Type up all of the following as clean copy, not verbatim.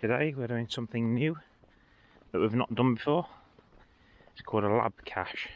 Today we're doing something new that we've not done before. It's called a lab cache.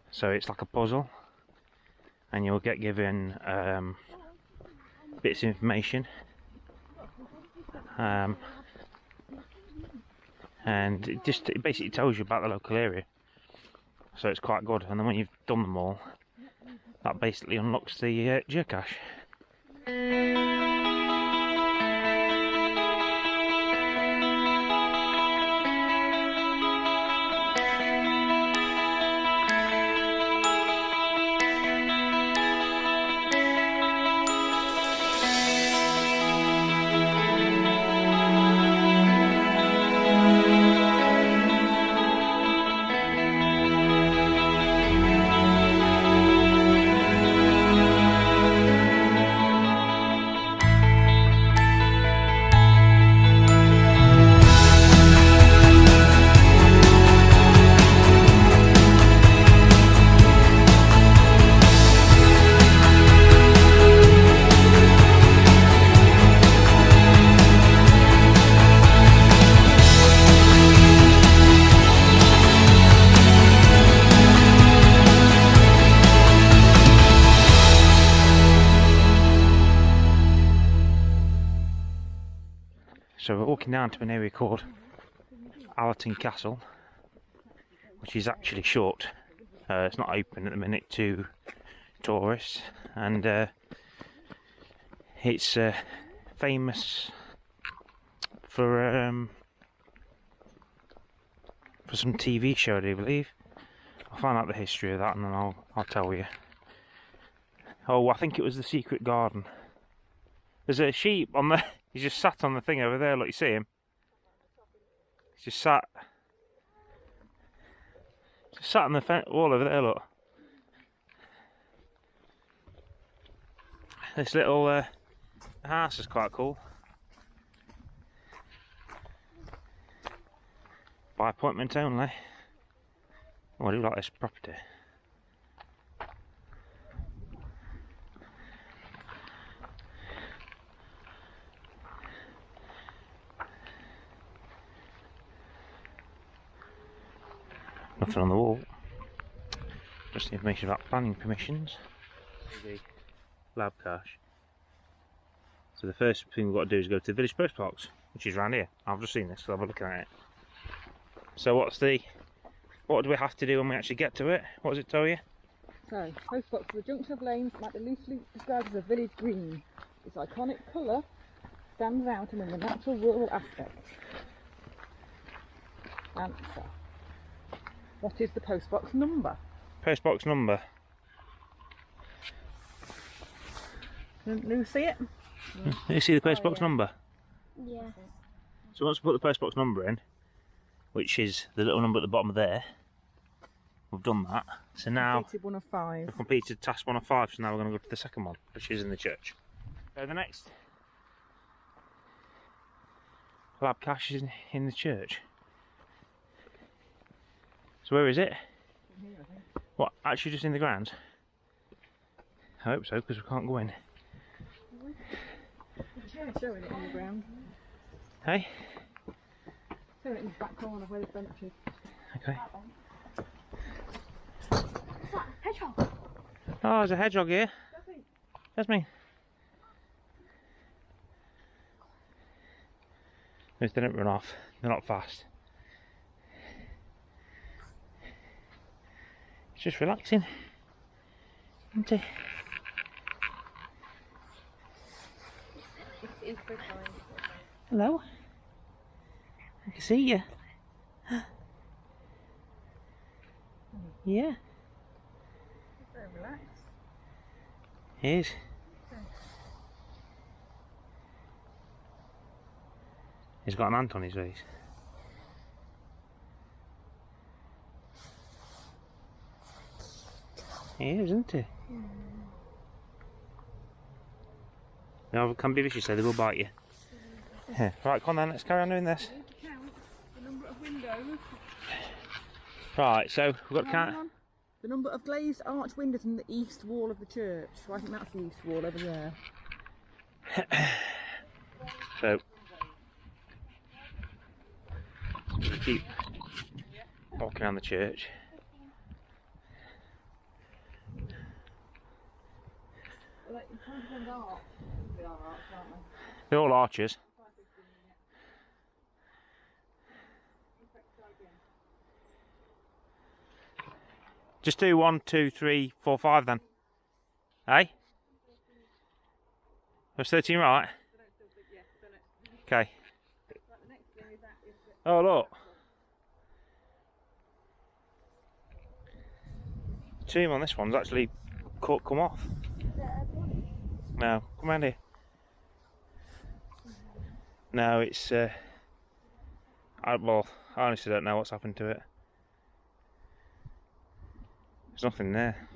So it's like a puzzle, and you'll get given bits of information, and it basically tells you about the local area. So it's quite good, and then when you've done them all, that basically unlocks the geocache. So we're walking down to an area called Allerton Castle, which is actually shut. It's not open at the minute to tourists, and it's famous for some TV show, I do believe. I'll find out the history of that and then I'll tell you. Oh, I think it was the Secret Garden. There's a sheep on the. He's just sat on the thing over there. Look, you see him? He's just sat on the wall over there. Look. This little house is quite cool. By appointment only. Oh, I do like this property. Nothing on the wall. Just the information about planning permissions. The lab cache. So the first thing we've got to do is go to the village post box, which is around here. I've just seen this, so I'll be looking at it. So what do we have to do when we actually get to it? What does it tell you? So, post box is a junction of lanes might be loosely described as a village green. Its iconic colour stands out among the natural rural aspects. Answer. What is the postbox number? Postbox number. Didn't Lou see it? You see the postbox number? Yes. So once we put the postbox number in, which is the little number at the bottom of there, we've done that. So now Completed 1 of 5. we've completed task 1 of 5, so now we're going to go to the second one, which is in the church. So the next lab cache is in the church. So where is it? Here, I think. What, actually just in the grounds? I hope so, because we can't go in. The chair showing it on the ground. Hey? Showing it in the back corner where the bench is. Okay. Hedgehog. Oh, there's a hedgehog here. That's me. They don't run off. They're not fast. It's just relaxing, isn't it? Hello. I can see you. Yeah. Very relaxed. He is. He's got an ant on his face. He is, isn't he? No, it can be vicious, so they will bite you. Yeah. Right, come on then, let's carry on doing this. Count the number of windows. Right, so we've got to count. The number of glazed arch windows in the east wall of the church. So I think that's the east wall over there. So keep walking around the church. Well, it kind of depends on art. They are arts, aren't they? They're all archers. Just do 1, 2, 3, 4, 5 then. Hey? That's 13 right? Okay. Oh look. The tomb on this one's actually come off. No, come round here. No, it's well, I honestly don't know what's happened to it. There's nothing there.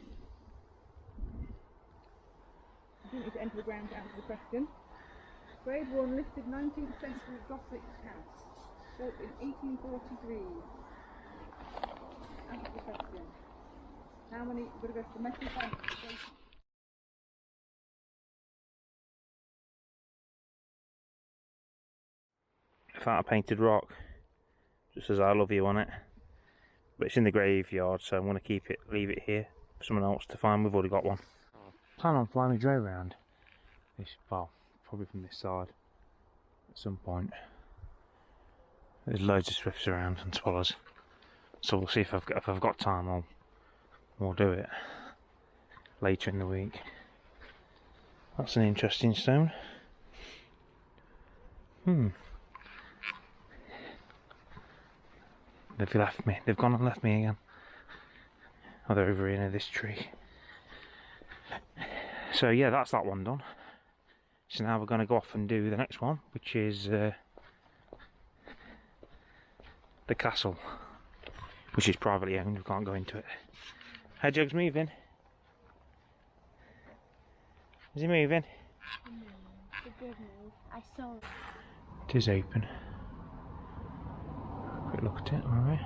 I think you need to enter the ground to answer the question. Grade 1 listed 19th century Gothic house, built in 1843. Answer the question. How many? We're going to go for metal banks. I found a painted rock. Just says I love you on it. But it's in the graveyard, so I'm going to keep it, leave it here for someone else to find. We've already got one. Plan on flying my drone around this, well, probably from this side at some point. There's loads of swifts around and swallows, so we'll see if I've got time. We'll do it later in the week. That's an interesting stone. They've left me. They've gone and left me again. Oh, they're over here near this tree. So yeah, that's that one done. So now we're going to go off and do the next one, which is the castle, which is privately owned. We can't go into it. Hedgehog's moving. Is he moving? I saw it. It is open. Quick look at it, alright.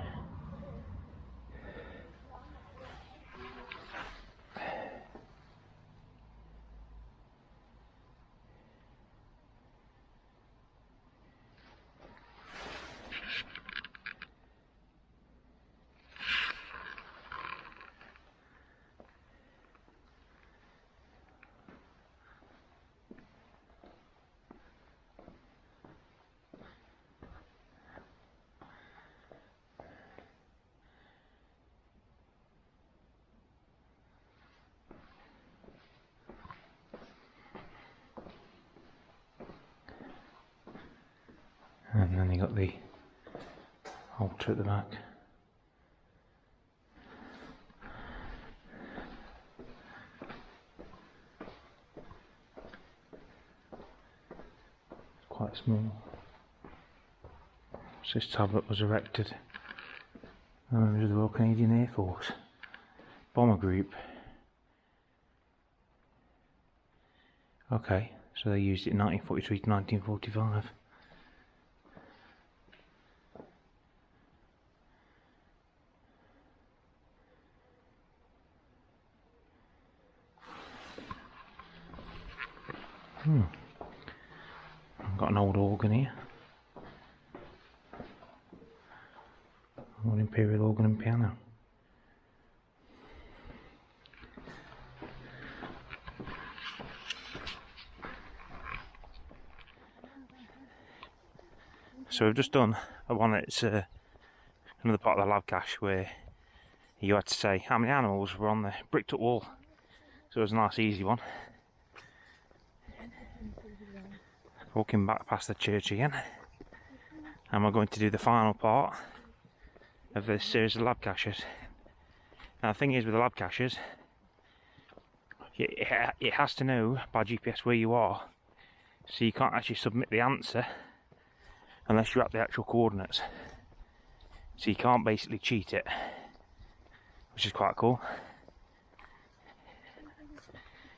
And then you got the altar at the back. Quite small. So this tablet was erected by members of the Royal Canadian Air Force Bomber Group. Okay, so they used it in 1943 to 1945. I've got an old organ here. Old imperial organ and piano. So we've just done a one that's another part of the lab cache where you had to say how many animals were on the bricked up wall. So it was a nice easy one. Walking back past the church again, and we're going to do the final part of this series of lab caches. Now the thing is with the lab caches, it has to know by GPS where you are, so you can't actually submit the answer unless you're at the actual coordinates. So you can't basically cheat it, which is quite cool.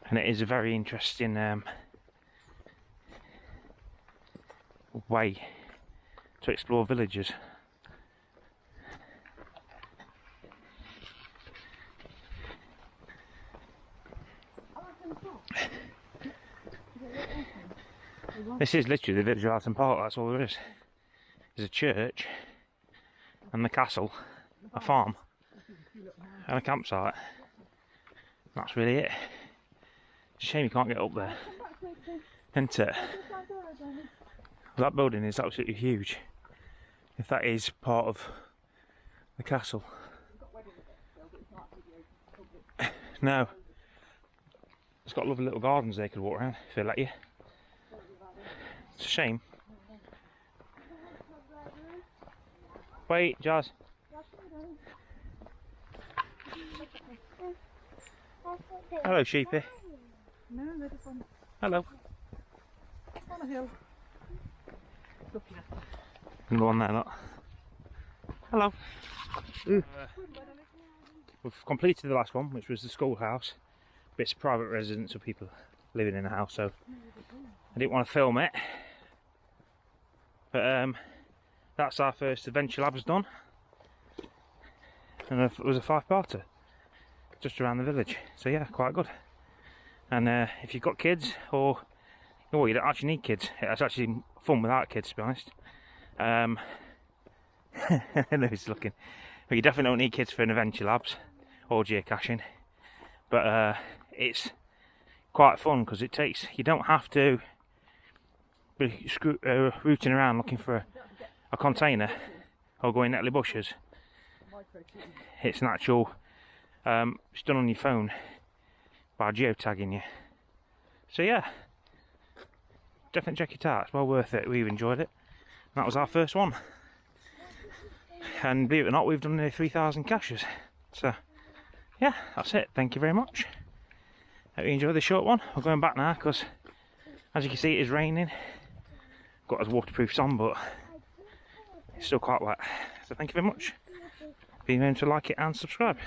And it is a very interesting way to explore villages. This is literally the village of Allerton Park, that's all there is. There's a church, and the castle, a farm, and a campsite. That's really it. It's a shame you can't get up there, isn't it? That building is absolutely huge. If that is part of the castle. No. It's got lovely little gardens they could walk around if they let you. It's a shame. Wait, Jazz. Hello, sheepy. No, they're just on, Hello. on a hill. Looking at them. Another one there, look. Hello. We've completed the last one, which was the schoolhouse. But it's a private residence of people living in the house, so I didn't want to film it. But that's our first Adventure Labs done. And it was a 5-parter. Just around the village. So yeah, quite good. And if you've got kids, or you don't actually need kids. It's actually fun without kids, to be honest. I know he's looking. But you definitely don't need kids for an Adventure Labs or geocaching. But it's quite fun because it takes. You don't have to be rooting around looking for a container or going nettly bushes. It's an actual. It's done on your phone by geotagging you. So yeah, definitely check it out. It's well worth it. We've enjoyed it. And that was our first one. And believe it or not, we've done nearly 3,000 caches. So yeah, that's it. Thank you very much. Hope you enjoyed the short one. We're going back now because, as you can see, it is raining. Got us waterproofs on, but it's still quite wet. So thank you very much. Be remember to like it and subscribe.